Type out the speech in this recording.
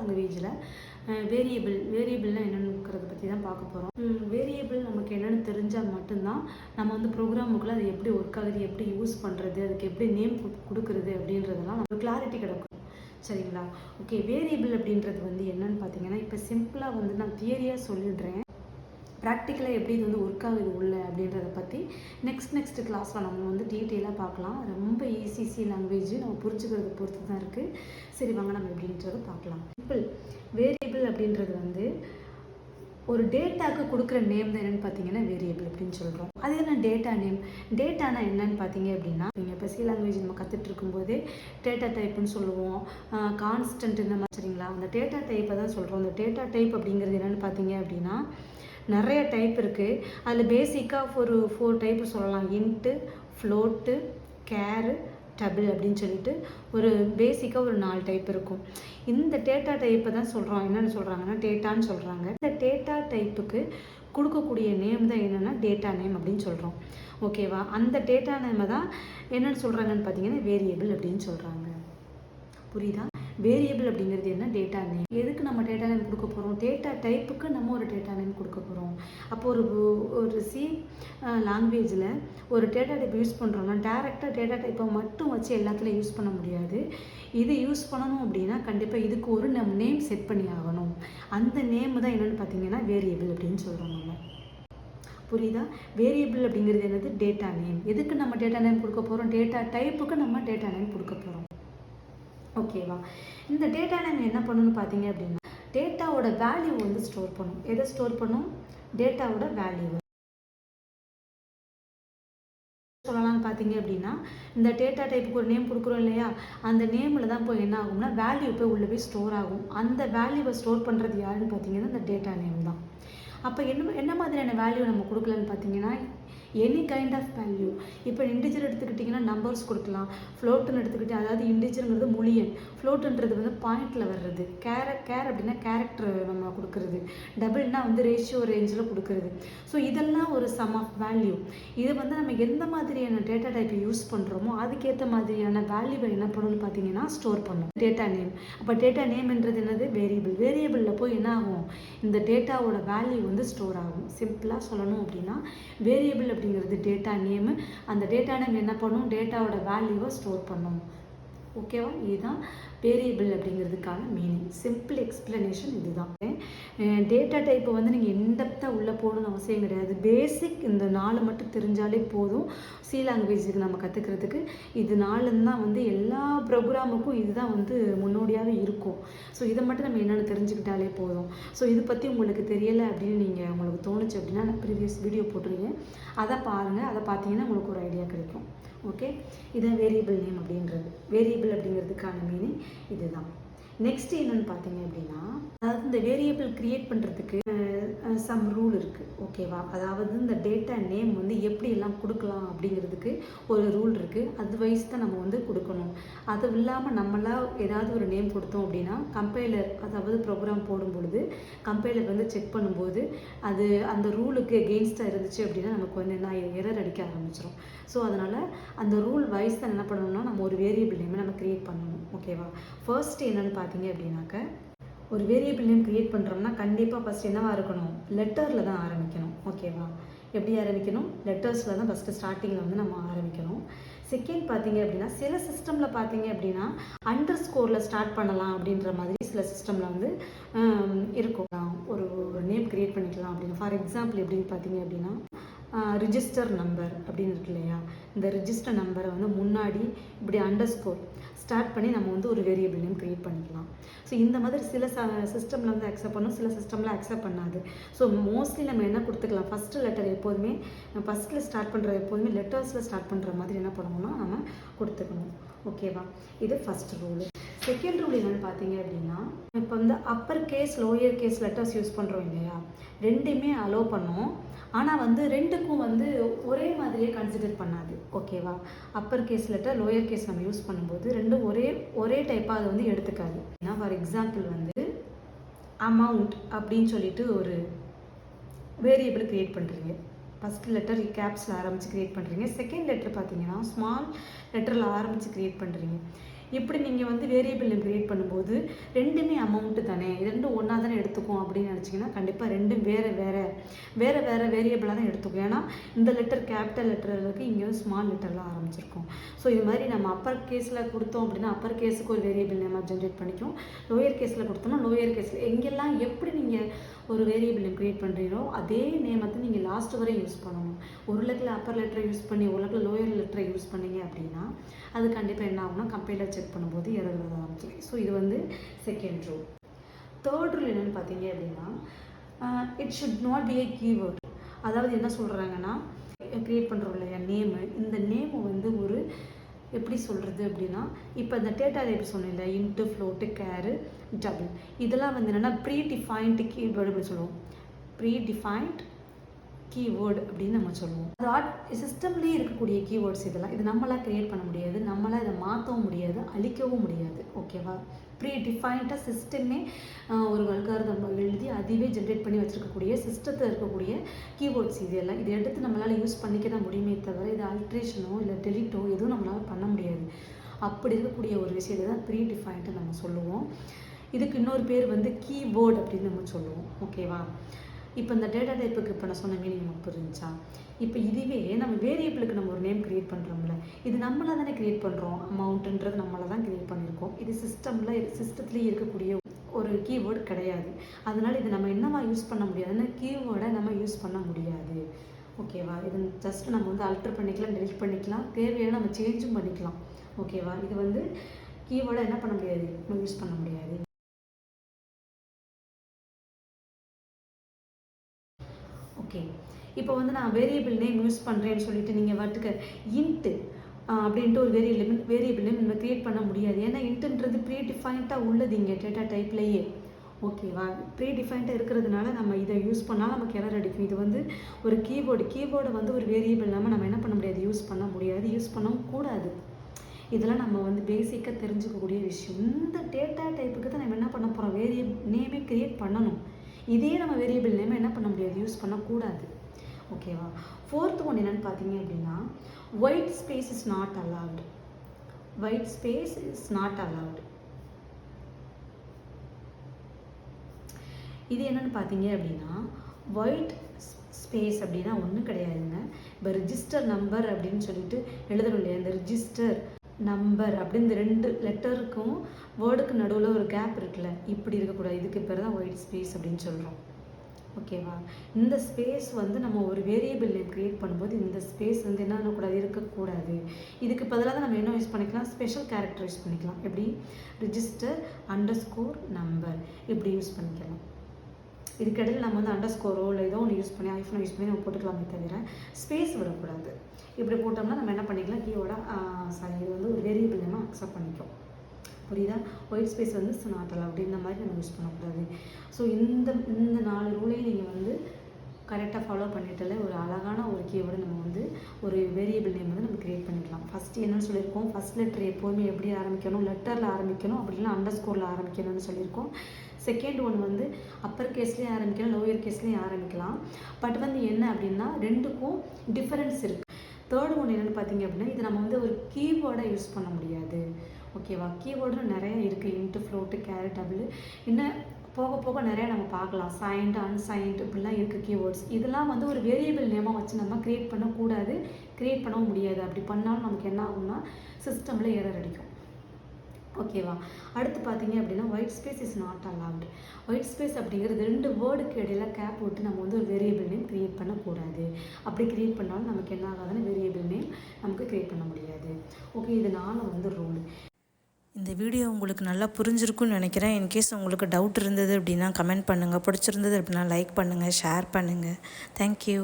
லாங்குவேஜில் வேரியபிள்னால் என்னென்னுக்கிறத பற்றி தான் பார்க்க போகிறோம். வேரியபிள் நமக்கு என்னென்னு தெரிஞ்சால் மட்டும்தான் நம்ம வந்து ப்ரோக்ராமுக்குள்ளே அது எப்படி ஒர்க் ஆகுது, எப்படி யூஸ் பண்ணுறது, அதுக்கு எப்படி நேம் கொடுக்குறது அப்படின்றதெல்லாம் நமக்கு கிளாரிட்டி கிடைக்கும். சரிங்களா? ஓகே, வேரியபிள் அப்படின்றது வந்து என்னன்னு பார்த்தீங்கன்னா, இப்போ சிம்பிளாக வந்து நான் தியரியாக சொல்லிடுறேன். ப்ராக்டிக்கலாக எப்படி இது வந்து ஒர்க் ஆகுது உள்ள அப்படின்றத பற்றி நெக்ஸ்ட் கிளாஸில் நம்ம வந்து டீட்டெயிலாக பார்க்கலாம். ரொம்ப ஈஸி லாங்குவேஜ் நம்ம புரிஞ்சுக்கிறத பொறுத்து தான் இருக்குது. சரி, வாங்க நம்ம எப்படின்றத பார்க்கலாம். சிம்பிள் வேரியபிள் அப்படின்றது வந்து ஒரு டேட்டாவுக்கு கொடுக்குற நேம் தான் என்னென்னு பார்த்தீங்கன்னா வேரியபிள் அப்படின்னு சொல்கிறோம். அது என்ன டேட்டா நேம்? டேட்டானா என்னன்னு பார்த்தீங்க அப்படின்னா, நீங்கள் இப்போ சி லாங்குவேஜ் நம்ம கற்றுட்டு இருக்கும்போதே டேட்டா டைப்புன்னு சொல்லுவோம், கான்ஸ்டன்ட் இந்த மாதிரி. சரிங்களா? அந்த டேட்டா டைப்பை தான் சொல்கிறோம். அந்த டேட்டா டைப் அப்படிங்கிறது என்னென்னு பார்த்தீங்க அப்படின்னா நிறைய டைப் இருக்குது. அதில் பேசிக்காக ஒரு 4 டைப்பு சொல்லலாம். இன்ட்டு, ஃப்ளோட்டு, கேரு, டபுள் அப்படின்னு சொல்லிட்டு ஒரு பேசிக்காக ஒரு 4 டைப் இருக்கும். இந்த டேட்டா டைப்பை தான் சொல்கிறோம். என்னென்னு சொல்கிறாங்கன்னா டேட்டான்னு சொல்கிறாங்க. இந்த டேட்டா டைப்புக்கு கொடுக்கக்கூடிய நேம் தான் என்னென்னா டேட்டா நேம் அப்படின்னு சொல்கிறோம். ஓகேவா? அந்த டேட்டா நேமை தான் என்னென்னு சொல்கிறாங்கன்னு பார்த்தீங்கன்னா வேரியபிள் அப்படின்னு சொல்கிறாங்க. புரியுதா? வேரியபிள் அப்படிங்கிறது என்ன? Data name. எதுக்கு நம்ம டேட்டா நேம் கொடுக்க போகிறோம்? டேட்டா டைப்புக்கு நம்ம ஒரு டேட்டா நேம் கொடுக்க போகிறோம். அப்போது ஒரு சி லாங்குவேஜில் ஒரு டேட்டா டைப் யூஸ் பண்ணுறோம்னா டேரெக்டாக டேட்டா டைப்பை மட்டும் வச்சு எல்லாத்துலையும் யூஸ் பண்ண முடியாது. இது யூஸ் பண்ணணும் அப்படின்னா கண்டிப்பாக இதுக்கு ஒரு நம்ம நேம் செட் பண்ணி ஆகணும். அந்த நேம் தான் என்னென்னு பார்த்தீங்கன்னா வேரியபிள் அப்படின்னு சொல்கிறோம் நம்ம. புரியுதா? வேரியபிள் அப்படிங்கிறது என்னது? Data name. எதுக்கு நம்ம டேட்டா நேம் கொடுக்க போகிறோம்? டேட்டா டைப்புக்கு நம்ம டேட்டா நேம் கொடுக்க போகிறோம். ஓகேவா? இந்த டேட்டா நேம் என்ன பண்ணணும்னு பார்த்தீங்க அப்படின்னா டேட்டாவோட வேல்யூ வந்து ஸ்டோர் பண்ணும். எதை ஸ்டோர் பண்ணும்? டேட்டாவோட வேல்யூ சொல்லலாம்னு பார்த்தீங்க அப்படின்னா இந்த டேட்டா டைப்புக்கு ஒரு நேம் கொடுக்குறோம் இல்லையா, அந்த நேமில் தான் போய் என்ன ஆகும்னா வேல்யூ போய் உள்ளே போய் ஸ்டோர் ஆகும். அந்த வேல்யூவை ஸ்டோர் பண்ணுறது யாருன்னு பார்த்தீங்கன்னா இந்த டேட்டா நேம் தான். அப்போ என்ன மாதிரியான வேல்யூ நம்ம கொடுக்கலான்னு பார்த்தீங்கன்னா எனி கைண்ட் ஆஃப் வேல்யூ. இப்போ இண்டிஜர் எடுத்துக்கிட்டிங்கன்னா நம்பர்ஸ் கொடுக்கலாம். ஃப்ளோட்டுன்னு எடுத்துக்கிட்டே, அதாவது இண்டிஜருங்கிறது முழியன், ஃப்ளோட்டுன்றது வந்து பாயிண்டில் வர்றது, கேர் அப்படின்னா கேரக்டர் நம்ம கொடுக்குறது, டபுள்னா வந்து ரேஷியோ ரேஞ்சில் கொடுக்குறது. ஸோ இதெல்லாம் ஒரு சம் ஆஃப் வேல்யூ. இதை வந்து நம்ம எந்த மாதிரியான டேட்டா டைப்பை யூஸ் பண்ணுறோமோ அதுக்கேற்ற மாதிரியான வேல்யூவை என்ன பண்ணணும்னு பார்த்தீங்கன்னா ஸ்டோர் பண்ணும் டேட்டா நேம். அப்போ டேட்டா நேம்ன்றது என்னது? வேரியபிள். வேரியபிளில் போய் என்ன ஆகும்? இந்த டேட்டாவோட வேல்யூ வந்து ஸ்டோர் ஆகும். சிம்பிளாக சொல்லணும் அப்படின்னா வேரியபிள் அப்படிங்கிறது டேட்டா நேமு. அந்த டேட்டா நேம் என்ன பண்ணும்? டேட்டாவோட வேல்யூவை ஸ்டோர் பண்ணும். ஓகேவா? இதுதான் வேரியபிள் அப்படிங்கிறதுக்கான மீனிங். சிம்பிள் எக்ஸ்பிளனேஷன் இதுதான். டேட்டா டைப்பை வந்து நீங்கள் இன்டெப்த்தாக உள்ளே போகணுன்னு அவசியம் கிடையாது. பேசிக் இந்த 4 மட்டும் தெரிஞ்சாலே போதும். சி லாங்குவேஜுக்கு நம்ம கற்றுக்கிறதுக்கு இது 4 தான் வந்து எல்லா ப்ரோக்ராமுக்கும் இதுதான் வந்து முன்னோடியாகவே இருக்கும். ஸோ இதை மட்டும் நம்ம என்னென்னு தெரிஞ்சுக்கிட்டாலே போதும். ஸோ இதை பற்றி உங்களுக்கு தெரியலை அப்படின்னு உங்களுக்கு தோணுச்சு அப்படின்னா நான் ப்ரீவியஸ் வீடியோ போட்டிருக்கேன், அதை பாருங்கள். அதை பார்த்தீங்கன்னா உங்களுக்கு ஒரு ஐடியா கிடைக்கும். ஓகே, இதான் வேரியபிள் நேம் அப்படின்றது. வேரியபிள் அப்படிங்கிறதுக்கான மீனிங் இதுதான். நெக்ஸ்ட் என்னன்னு பார்த்தீங்க அப்படின்னா, அதாவது இந்த வேரியபிள் கிரியேட் பண்ணுறதுக்கு சம் ரூல் இருக்குது. ஓகேவா? அதாவது இந்த டேட்டா நேம் வந்து எப்படி எல்லாம் கொடுக்கலாம் அப்படிங்கிறதுக்கு ஒரு ரூல் இருக்குது. அது வைஸ் தான் நம்ம வந்து கொடுக்கணும். அது இல்லாமல் நம்மளா ஏதாவது ஒரு நேம் கொடுத்தோம் அப்படின்னா கம்பைலர், அதாவது ப்ரோக்ராம் போடும் பொழுது கம்பைலர் வந்து செக் பண்ணும்போது அது அந்த ரூலுக்கு எகெயின்ஸ்டாக இருந்துச்சு அப்படின்னா நமக்கு வந்து என்ன எரர் அடிக்க ஆரம்பிச்சிடும். ஸோ அதனால் அந்த ரூல் வைஸ் தான் என்ன பண்ணணும்னா நம்ம ஒரு வேரியபிள் நேமை நம்ம கிரியேட் பண்ணணும். ஓகேவா? ஃபர்ஸ்ட் என்னென்னு பார்த்தீங்க அப்படின்னாக்க ஒரு வேரியபிள் நேம் கிரியேட் பண்ணுறோம்னா கண்டிப்பாக ஃபஸ்ட் என்னவாக இருக்கணும்? லெட்டரில் தான் ஆரம்பிக்கணும். ஓகேவா? எப்படி ஆரம்பிக்கணும்? லெட்டர்ஸில் தான் ஃபஸ்ட்டு ஸ்டார்டிங்கில் வந்து நம்ம ஆரம்பிக்கணும். செகண்ட் பார்த்தீங்க அப்படின்னா சில சிஸ்டமில் பார்த்தீங்க அப்படின்னா அண்டர்ஸ்கோரில் ஸ்டார்ட் பண்ணலாம் அப்படின்ற மாதிரி சில சிஸ்டமில் வந்து இருக்கும். ஒரு நேம் கிரியேட் பண்ணிக்கலாம் அப்படின்னு. ஃபார் எக்ஸாம்பிள் எப்படின்னு பார்த்தீங்க அப்படின்னா ரிஜிஸ்டர் நம்பர் அப்படின்னு இருக்கு இல்லையா, இந்த ரிஜிஸ்டர் நம்பரை வந்து முன்னாடி இப்படி அண்டர்ஸ்கோர் ஸ்டார்ட் பண்ணி நம்ம வந்து ஒரு வேரியபிள் நேம் கிரியேட் பண்ணிக்கலாம். ஸோ இந்த மாதிரி சில சிஸ்டமில் வந்து அக்செப்ட் பண்ணும், சில சிஸ்டமில் அக்செப்ட் பண்ணாது. ஸோ மோஸ்ட்லி நம்ம என்ன கொடுத்துக்கலாம்? ஃபஸ்ட்டு லெட்டர் எப்போதுமே ஃபஸ்ட்டில் ஸ்டார்ட் பண்ணுற எப்போதுமே லெட்டர்ஸில் ஸ்டார்ட் பண்ணுற மாதிரி என்ன பண்ணணும்னா நம்ம கொடுத்துக்கணும். ஓகேவா? இது ஃபஸ்ட் ரூலு. செகண்ட் ரூல் என்னென்னு பார்த்தீங்க அப்படின்னா இப்போ வந்து upper case lower case letters use பண்ணுறோம் இல்லையா, ரெண்டுமே அலோவ் பண்ணோம். ஆனால் வந்து ரெண்டுக்கும் வந்து ஒரே மாதிரியே கன்சிடர் பண்ணாது. ஓகேவா? Upper case letter lower case நம்ம யூஸ் பண்ணும்போது ரெண்டும் ஒரே டைப்பாக அதை வந்து எடுத்துக்காது. ஏன்னா ஃபார் எக்ஸாம்பிள் வந்து அமௌண்ட் அப்படின்னு சொல்லிட்டு ஒரு வேரியபிள் கிரியேட் பண்ணுறீங்க. ஃபஸ்ட் லெட்டர் கேப்ஸில் ஆரம்பித்து கிரியேட் பண்ணுறீங்க. செகண்ட் லெட்டர் பார்த்தீங்கன்னா ஸ்மால் லெட்டரில் ஆரம்பித்து கிரியேட் பண்ணுறீங்க. இப்படி நீங்கள் வந்து வேரியபிள் நேம் கிரியேட் பண்ணும்போது ரெண்டுமே அமௌண்ட்டு தானே, ரெண்டும் ஒன்றா தானே எடுத்துக்கும் அப்படின்னு நினச்சிங்கன்னா கண்டிப்பாக ரெண்டும் வேறு வேரியபிளாக தான் எடுத்துக்கும். ஏன்னா இந்த லெட்டர் கேபிட்டல் லெட்டரில் இருக்குது, இங்கே வந்து ஸ்மால் லெட்டரில் ஆரம்பிச்சிருக்கோம். ஸோ இது மாதிரி நம்ம அப்பர் கேஸில் கொடுத்தோம் அப்படின்னா அப்பர் கேஸுக்கு ஒரு வேரியபிள் நேமாக ஜென்ரேட் பண்ணிக்கும். லோயர் கேஸில் கொடுத்தோம்னா லோயர் கேஸில் எங்கெல்லாம் எப்படி நீங்கள் ஒரு வேரியபிள் நேம் கிரியேட் பண்ணுறீங்களோ அதே நேமை தான் நீங்கள் லாஸ்ட் வரை யூஸ் பண்ணணும். ஒரு லெட்டரில் அப்பர் லெட்டரை யூஸ் பண்ணி ஒரு லெட்டரில் லோயர் லெட்டரை யூஸ் பண்ணீங்க அப்படின்னா அது கண்டிப்பாக என்ன ஆகும்னா கம்பைலர் செக் பண்ணும்போது எரர் வர ஆரம்பிச்சிடும். ஸோ இது வந்து செகண்ட் ரூல். தேர்ட் ரூல் என்னென்னு பார்த்தீங்க அப்படின்னா it should not B A keyword. அதாவது என்ன சொல்கிறாங்கன்னா க்ரியேட் பண்ணுறோம் இல்லையா நேமு, இந்த நேமு வந்து ஒரு எப்படி சொல்கிறது அப்படின்னா இப்போ இந்த டேட்டா டைப் சொன்னேன்ல இன்ட்டு ஃப்ளோட்டு கேரு டபுள் இதெல்லாம் வந்து என்னென்னா ப்ரீ டிஃபைன்டு கீவேர்டு அப்படி சொல்லுவோம். ப்ரீ டிஃபைன்ட் கீவேர்டு அப்படின்னு நம்ம சொல்லுவோம். அது சிஸ்டம்லேயே இருக்கக்கூடிய கீவேர்ட்ஸ் இதெல்லாம் இது நம்மளாக க்ரியேட் பண்ண முடியாது, நம்மளால் இதை மாற்றவும் முடியாது, அழிக்கவும் முடியாது. ஓகேவா? ப்ரீ டிஃபைன்டாக சிஸ்டமே ஒரு அல்காரிதம் எழுதி அதுவே ஜென்ரேட் பண்ணி வச்சுருக்கக்கூடிய சிஸ்டத்தில் இருக்கக்கூடிய கீவேர்ட்ஸ் இது எல்லாம் இதை எடுத்து நம்மளால் யூஸ் பண்ணிக்க தான் முடியுமே தவிர இது அல்ட்ரேஷனோ இல்லை டெலிட்டோ எதுவும் நம்மளால் பண்ண முடியாது. அப்படி இருக்கக்கூடிய ஒரு விஷயத்தை தான் ப்ரீ டிஃபைன்ட்டு நம்ம சொல்லுவோம். இதுக்கு இன்னொரு பேர் வந்து கீபோர்டு அப்படின்னு நம்ம சொல்லுவோம். ஓகேவா? இப்போ இந்த டேட்டா டைப்புக்கு இப்போ நான் சொன்ன மீனிங் நமக்கு புரிஞ்சா? இப்போ இதுவே நம்ம வேரியபிளுக்கு நம்ம ஒரு நேம் க்ரியேட் பண்ணுறோம்ல, இது நம்மளாக தானே க்ரியேட் பண்ணுறோம். அமௌண்ட்டுன்றது நம்மளாக தான் க்ரியேட் பண்ணியிருக்கோம். இது சிஸ்டத்துலேயே இருக்கக்கூடிய ஒரு கீவேர்டு கிடையாது. அதனால் இது நம்ம என்னவா யூஸ் பண்ண முடியாதுன்னா கீவேர்டை நம்ம யூஸ் பண்ண முடியாது. ஓகேவா? இது ஜஸ்ட் நம்ம வந்து அல்டர் பண்ணிக்கலாம், டெலிட் பண்ணிக்கலாம், தேவையான நம்ம சேஞ்சும் பண்ணிக்கலாம். ஓகேவா? இது வந்து கீவேர்டை என்ன பண்ண முடியாது, நம்ம யூஸ் பண்ண முடியாது. ஓகே, இப்போ வந்து நான் வேரியபிள் நேம் யூஸ் பண்ணுறேன்னு சொல்லிட்டு நீங்கள் வாட்டுக்கு இன்ட்டு அப்படின்ட்டு ஒரு வேரியபிள் நேம் நம்ம க்ரியேட் பண்ண முடியாது. ஏன்னா இன்ட்டுன்றது ப்ரீ டிஃபைன்டாக உள்ளது இங்கே டேட்டா டைப்லேயே. ஓகேவா? ப்ரீ டிஃபைன்டாக இருக்கிறதுனால நம்ம இதை யூஸ் பண்ணால் நமக்கு எரர் அடிக்கும். இது வந்து ஒரு கீபோர்டை வந்து ஒரு வேரியபிள் இல்லாமல் நம்ம என்ன பண்ண முடியாது, யூஸ் பண்ண முடியாது, யூஸ் பண்ணவும் கூடாது. இதெல்லாம் நம்ம வந்து பேசிக்காக தெரிஞ்சுக்கக்கூடிய விஷயம். இந்த டேட்டா டைப்புக்கு தான் நம்ம என்ன பண்ண போகிறோம், வேரியபிள் நேமே க்ரியேட் பண்ணணும். இதே நம்ம வேரியபிள் நேம் என்ன பண்ண முடியாது, யூஸ் பண்ணக்கூடாது. ஓகேவா? ஃபோர்த் ஒன் என்னென்னு பார்த்தீங்க அப்படின்னா white space is not allowed. White space is not allowed. இது என்னென்னு பார்த்தீங்க அப்படின்னா ஒயிட் ஸ்பேஸ் அப்படின்னா ஒன்றும் கிடையாதுங்க. இப்போ ரிஜிஸ்டர் நம்பர் அப்படின்னு சொல்லிட்டு எழுதணும் இல்லையா, இந்த ரிஜிஸ்டர் நம்பர் அப்படின்னு இந்த 2 லெட்டருக்கும் வேர்டுக்கு நடுவில் ஒரு கேப் இருக்குல்ல, இப்படி இருக்கக்கூடாது. இதுக்கு பேர் தான் ஒயிட் ஸ்பேஸ் அப்படின்னு சொல்கிறோம். ஓகேவா? இந்த ஸ்பேஸ் வந்து நம்ம ஒரு வேரியபிள் நேம் க்ரியேட் பண்ணும்போது இந்த ஸ்பேஸ் வந்து என்ன பண்ணக்கூடாது, இருக்கக்கூடாது. இதுக்கு பதிலாக தான் நம்ம என்ன யூஸ் பண்ணிக்கலாம், ஸ்பெஷல் கேரக்டர் யூஸ் பண்ணிக்கலாம். எப்படி, ரிஜிஸ்டர் _ நம்பர் இப்படி யூஸ் பண்ணிக்கலாம். இதுக்கிடையில் நம்ம வந்து அண்டர்ஸ்கோரோ இல்லை ஏதோ ஒன்று யூஸ் பண்ணி ஐஃபோன் யூஸ் பண்ணி நம்ம போட்டுக்கலாமே தவிர ஸ்பேஸ் விடக்கூடாது. இப்படி போட்டோம்னா நம்ம என்ன பண்ணிக்கலாம், கீயோட இது வந்து ஒரு வேரியபிள் நேமாக அக்செப்ட் பண்ணிக்கும். புரியுதா? ஒயிட் ஸ்பேஸ் வந்து நாட் அலவுட் இந்த மாதிரி நம்ம யூஸ் பண்ணக்கூடாது. ஸோ இந்த 4 ரூலையும் நீங்கள் வந்து கரெக்டாக ஃபாலோ பண்ணிட்டாலே ஒரு அழகான ஒரு கீவேர்டு நம்ம வந்து ஒரு வேரியபிள் நேம் வந்து நம்ம க்ரியேட் பண்ணிக்கலாம். ஃபஸ்ட்டு என்னென்னு சொல்லியிருக்கோம், ஃபஸ்ட் லெட்டர் எப்போவுமே எப்படி ஆரம்பிக்கணும், லெட்டரில் ஆரம்பிக்கணும், அப்படின்னா அண்டர்ஸ்கோரில் ஆரம்பிக்கணும்னு சொல்லியிருக்கோம். செகண்ட் ஒன் வந்து அப்பர் கேஸ்லேயும் ஆரம்பிக்கலாம், லோயர் கேஸ்லேயும் ஆரம்பிக்கலாம். பட் வந்து என்ன அப்படின்னா ரெண்டுக்கும் டிஃபரன்ஸ் இருக்குது. தேர்ட் ஒன் என்னென்னு பார்த்தீங்க அப்படின்னா இது நம்ம வந்து ஒரு கீவேர்டை யூஸ் பண்ண முடியாது. ஓகேவா? கீவேர்டு நிறைய இருக்குது, இன்ட்டு ஃப்ளோட்டு கேர் டபுள் இன்னும் போக போக நிறையா நம்ம பார்க்கலாம். சைன்டு அன்சைன்டு இப்படிலாம் இருக்குது கீவேர்ட்ஸ். இதெல்லாம் வந்து ஒரு வேரியபிள் நேமாக வச்சு நம்ம க்ரியேட் பண்ணக்கூடாது, க்ரியேட் பண்ணவும் முடியாது. அப்படி பண்ணாலும் நமக்கு என்ன ஆகும்னா சிஸ்டமில் எரர் அடிக்கும். ஓகேவா? அடுத்து பார்த்தீங்க அப்படின்னா white space is not allowed. White space அப்படிங்கிறது 2 வேர்டுக்கு இடையில கேப் விட்டு நம்ம வந்து ஒரு வேரியபிள் நேம் க்ரியேட் பண்ணக்கூடாது. அப்படி க்ரியேட் பண்ணாலும் நமக்கு என்ன ஆகாதுன்னா வேரியபிள் நேம் நமக்கு க்ரியேட் பண்ண முடியாது. ஓகே, இதனால வந்து ரூல். இந்த வீடியோ உங்களுக்கு நல்லா புரிஞ்சிருக்கும்னு நினைக்கிறேன். இன்கேஸ் உங்களுக்கு டவுட் இருந்தது அப்படின்னா கமெண்ட் பண்ணுங்கள், பிடிச்சிருந்தது அப்படின்னா லைக் பண்ணுங்கள், ஷேர் பண்ணுங்கள். தேங்க்யூ.